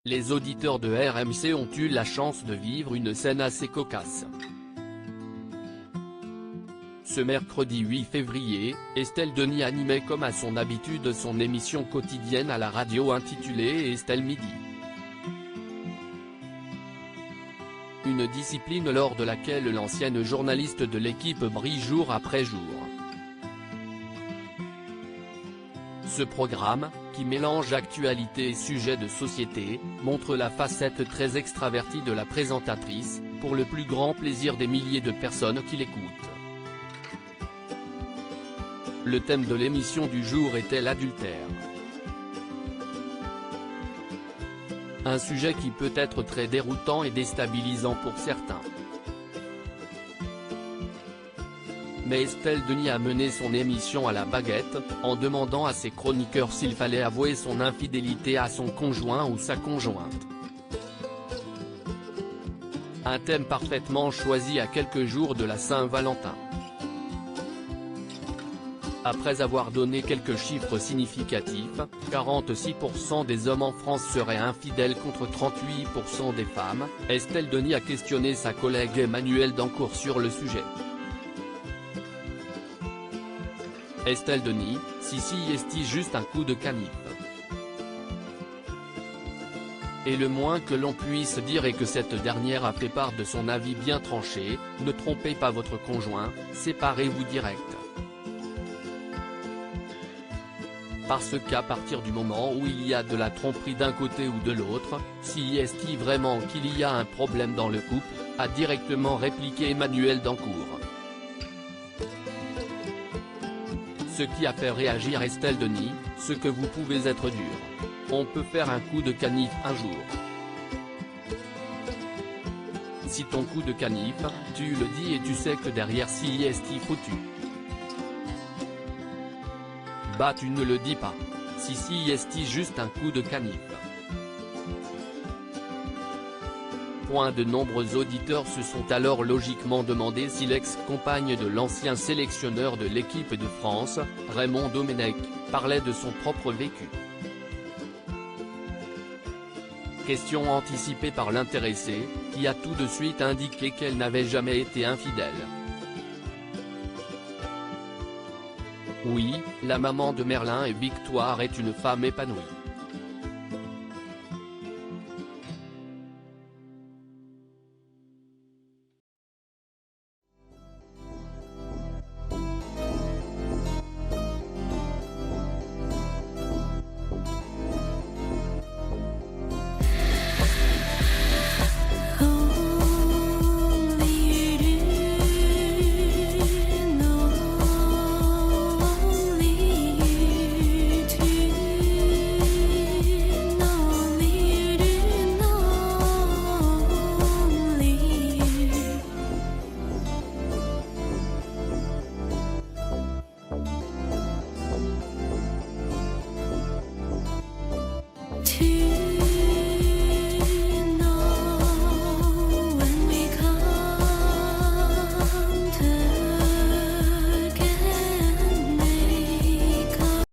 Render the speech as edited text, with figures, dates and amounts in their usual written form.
Les auditeurs de RMC ont eu la chance de vivre une scène assez cocasse. Ce mercredi 8 février, Estelle Denis animait comme à son habitude son émission quotidienne à la radio intitulée Estelle Midi. Une discipline lors de laquelle l'ancienne journaliste de l'équipe brille jour après jour. Ce programme, qui mélange actualité et sujets de société, montre la facette très extravertie de la présentatrice, pour le plus grand plaisir des milliers de personnes qui l'écoutent. Le thème de l'émission du jour était l'adultère. Un sujet qui peut être très déroutant et déstabilisant pour certains. Mais Estelle Denis a mené son émission à la baguette, en demandant à ses chroniqueurs s'il fallait avouer son infidélité à son conjoint ou sa conjointe. Un thème parfaitement choisi à quelques jours de la Saint-Valentin. Après avoir donné quelques chiffres significatifs, 46% des hommes en France seraient infidèles contre 38% des femmes, Estelle Denis a questionné sa collègue Emmanuelle Dancourt sur le sujet. Estelle Denis, si est-il juste un coup de canif? Et le moins que l'on puisse dire est que cette dernière a fait part de son avis bien tranché, ne trompez pas votre conjoint, séparez-vous direct. Parce qu'à partir du moment où il y a de la tromperie d'un côté ou de l'autre, si est-il vraiment qu'il y a un problème dans le couple, a directement répliqué Emmanuelle Dancourt. Ce qui a fait réagir Estelle Denis, ce que vous pouvez être dur. On peut faire un coup de canif un jour. Si ton coup de canif, tu le dis et tu sais que derrière si est-il foutu. Bah tu ne le dis pas. Si est-il juste un coup de canif. De nombreux auditeurs se sont alors logiquement demandé si l'ex-compagne de l'ancien sélectionneur de l'équipe de France, Raymond Domenech, parlait de son propre vécu. Question anticipée par l'intéressée, qui a tout de suite indiqué qu'elle n'avait jamais été infidèle. Oui, la maman de Merlin et Victoire est une femme épanouie.